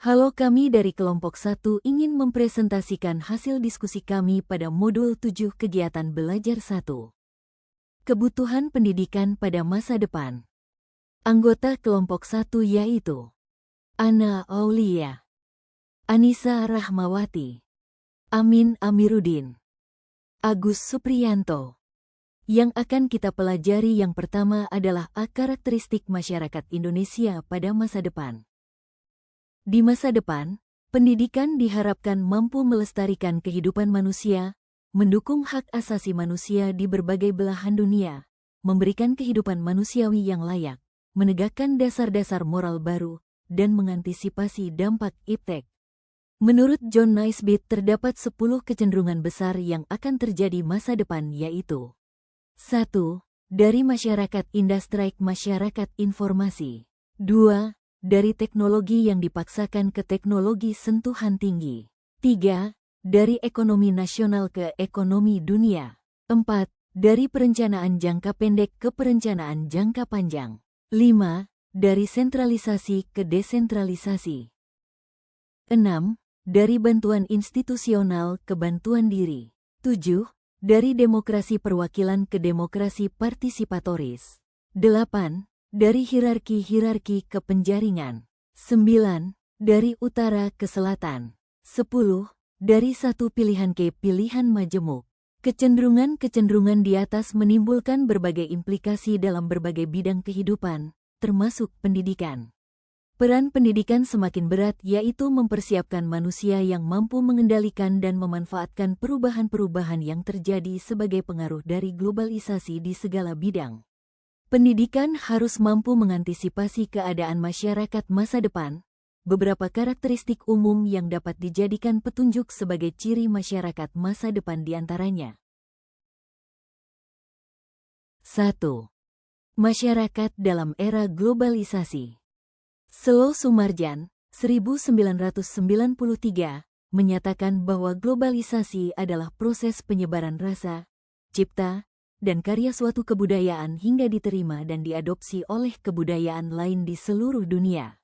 Halo, kami dari kelompok 1 ingin mempresentasikan hasil diskusi kami pada modul 7 kegiatan belajar 1. Kebutuhan pendidikan pada masa depan. Anggota kelompok 1 yaitu Ana Aulia, Anissa Rahmawati, Amin Amiruddin, Agus Supriyanto. Yang akan kita pelajari yang pertama adalah karakteristik masyarakat Indonesia pada masa depan. Di masa depan, pendidikan diharapkan mampu melestarikan kehidupan manusia, mendukung hak asasi manusia di berbagai belahan dunia, memberikan kehidupan manusiawi yang layak, menegakkan dasar-dasar moral baru, dan mengantisipasi dampak iptek. Menurut John Naisbitt terdapat 10 kecenderungan besar yang akan terjadi masa depan yaitu 1. Dari masyarakat industri masyarakat informasi. 2. Dari teknologi yang dipaksakan ke teknologi sentuhan tinggi. 3. Dari ekonomi nasional ke ekonomi dunia. 4. Dari perencanaan jangka pendek ke perencanaan jangka panjang. 5. Dari sentralisasi ke desentralisasi. 6. Dari bantuan institusional ke bantuan diri. 7. Dari demokrasi perwakilan ke demokrasi partisipatoris. 8. Dari hierarki ke penjaringan. 9. Dari utara ke selatan. 10. Dari satu pilihan ke pilihan majemuk. Kecenderungan-kecenderungan di atas menimbulkan berbagai implikasi dalam berbagai bidang kehidupan, termasuk pendidikan. Peran pendidikan semakin berat yaitu mempersiapkan manusia yang mampu mengendalikan dan memanfaatkan perubahan-perubahan yang terjadi sebagai pengaruh dari globalisasi di segala bidang. Pendidikan harus mampu mengantisipasi keadaan masyarakat masa depan. Beberapa karakteristik umum yang dapat dijadikan petunjuk sebagai ciri masyarakat masa depan diantaranya. 1. Masyarakat dalam era globalisasi. Selo Sumarjan, 1993, menyatakan bahwa globalisasi adalah proses penyebaran rasa, cipta, dan karya suatu kebudayaan hingga diterima dan diadopsi oleh kebudayaan lain di seluruh dunia.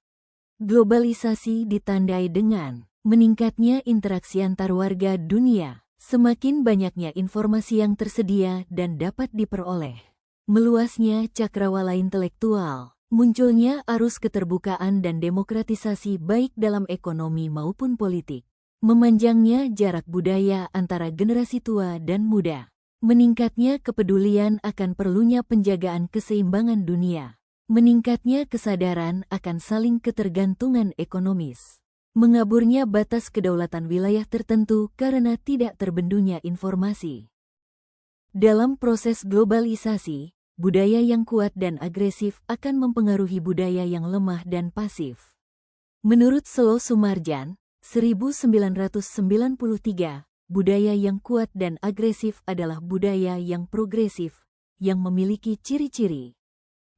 Globalisasi ditandai dengan meningkatnya interaksi antar warga dunia, semakin banyaknya informasi yang tersedia dan dapat diperoleh, meluasnya cakrawala intelektual, munculnya arus keterbukaan dan demokratisasi baik dalam ekonomi maupun politik, memanjangnya jarak budaya antara generasi tua dan muda, meningkatnya kepedulian akan perlunya penjagaan keseimbangan dunia, meningkatnya kesadaran akan saling ketergantungan ekonomis, mengaburnya batas kedaulatan wilayah tertentu karena tidak terbendunya informasi. Dalam proses globalisasi, budaya yang kuat dan agresif akan mempengaruhi budaya yang lemah dan pasif. Menurut Selo Sumarjan, 1993, budaya yang kuat dan agresif adalah budaya yang progresif, yang memiliki ciri-ciri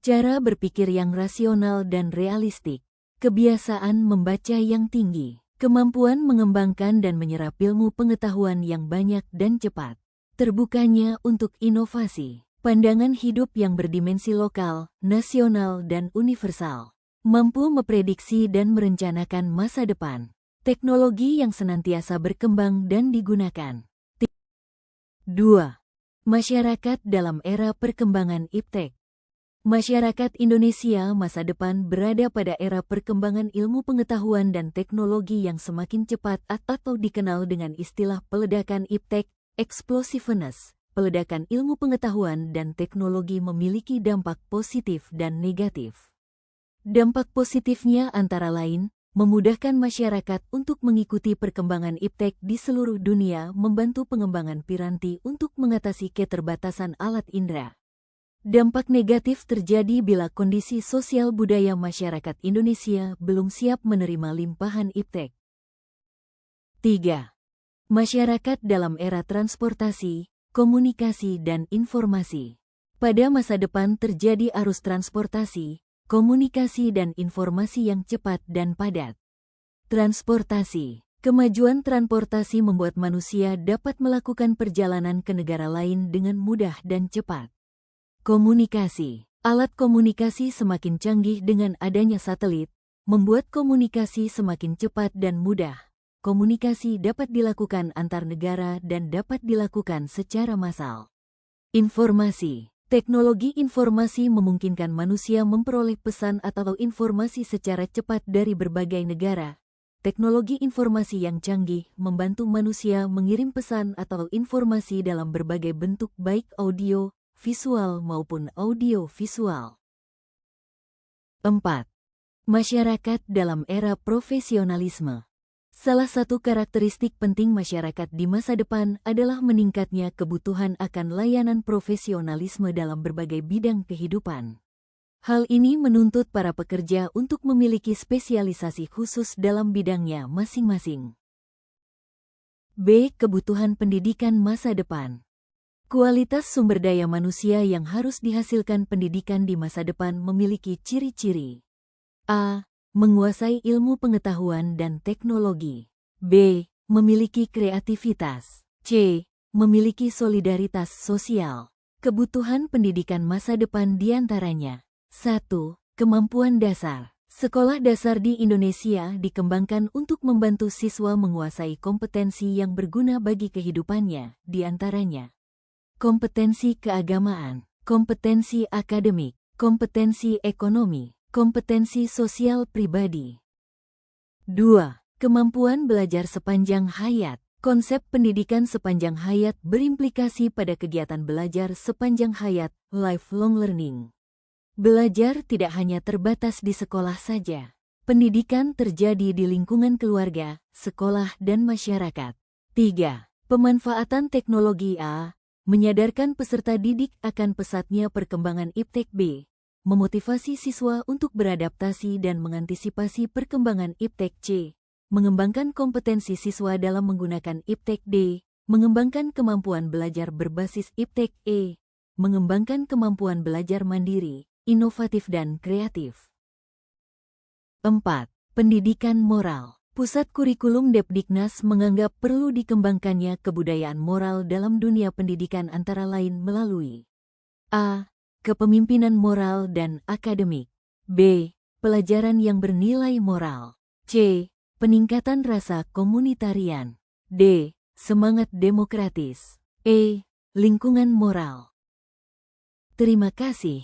cara berpikir yang rasional dan realistik, kebiasaan membaca yang tinggi, kemampuan mengembangkan dan menyerap ilmu pengetahuan yang banyak dan cepat, terbukanya untuk inovasi, pandangan hidup yang berdimensi lokal, nasional, dan universal, mampu memprediksi dan merencanakan masa depan, teknologi yang senantiasa berkembang dan digunakan. 2. Masyarakat dalam era perkembangan iptek. Masyarakat Indonesia masa depan berada pada era perkembangan ilmu pengetahuan dan teknologi yang semakin cepat atau dikenal dengan istilah peledakan iptek, explosiveness. Peledakan ilmu pengetahuan dan teknologi memiliki dampak positif dan negatif. Dampak positifnya antara lain, memudahkan masyarakat untuk mengikuti perkembangan iptek di seluruh dunia, membantu pengembangan piranti untuk mengatasi keterbatasan alat indera. Dampak negatif terjadi bila kondisi sosial budaya masyarakat Indonesia belum siap menerima limpahan iptek. 3. Masyarakat dalam era transportasi, komunikasi dan informasi. Pada masa depan terjadi arus transportasi, komunikasi dan informasi yang cepat dan padat. Transportasi. Kemajuan transportasi membuat manusia dapat melakukan perjalanan ke negara lain dengan mudah dan cepat. Komunikasi. Alat komunikasi semakin canggih dengan adanya satelit, Membuat komunikasi semakin cepat dan mudah. Komunikasi dapat dilakukan antar negara dan dapat dilakukan secara massal. Informasi. Teknologi informasi memungkinkan manusia memperoleh pesan atau informasi secara cepat dari berbagai negara. Teknologi informasi yang canggih membantu manusia mengirim pesan atau informasi dalam berbagai bentuk baik audio, visual maupun audio-visual. 4. Masyarakat dalam era profesionalisme. Salah satu karakteristik penting masyarakat di masa depan adalah meningkatnya kebutuhan akan layanan profesionalisme dalam berbagai bidang kehidupan. Hal ini menuntut para pekerja untuk memiliki spesialisasi khusus dalam bidangnya masing-masing. B. Kebutuhan pendidikan masa depan. Kualitas sumber daya manusia yang harus dihasilkan pendidikan di masa depan memiliki ciri-ciri. A. Menguasai ilmu pengetahuan dan teknologi. B. Memiliki kreativitas. C. Memiliki solidaritas sosial. Kebutuhan pendidikan masa depan diantaranya. 1. Kemampuan dasar. Sekolah dasar di Indonesia dikembangkan untuk membantu siswa menguasai kompetensi yang berguna bagi kehidupannya, diantaranya kompetensi keagamaan, kompetensi akademik, kompetensi ekonomi, kompetensi sosial pribadi. 2. Kemampuan belajar sepanjang hayat. Konsep pendidikan sepanjang hayat berimplikasi pada kegiatan belajar sepanjang hayat, lifelong learning. Belajar tidak hanya terbatas di sekolah saja. Pendidikan terjadi di lingkungan keluarga, sekolah, dan masyarakat. 3. Pemanfaatan teknologi. A. Menyadarkan peserta didik akan pesatnya perkembangan iptek. B. Memotivasi siswa untuk beradaptasi dan mengantisipasi perkembangan iptek. C. Mengembangkan kompetensi siswa dalam menggunakan iptek. D. Mengembangkan kemampuan belajar berbasis iptek. E. Mengembangkan kemampuan belajar mandiri, inovatif dan kreatif. 4. Pendidikan moral. Pusat Kurikulum Depdiknas menganggap perlu dikembangkannya kebudayaan moral dalam dunia pendidikan antara lain melalui A. Kepemimpinan moral dan akademik. B. Pelajaran yang bernilai moral. C. Peningkatan rasa komunitarian. D. Semangat demokratis. E. Lingkungan moral. Terima kasih.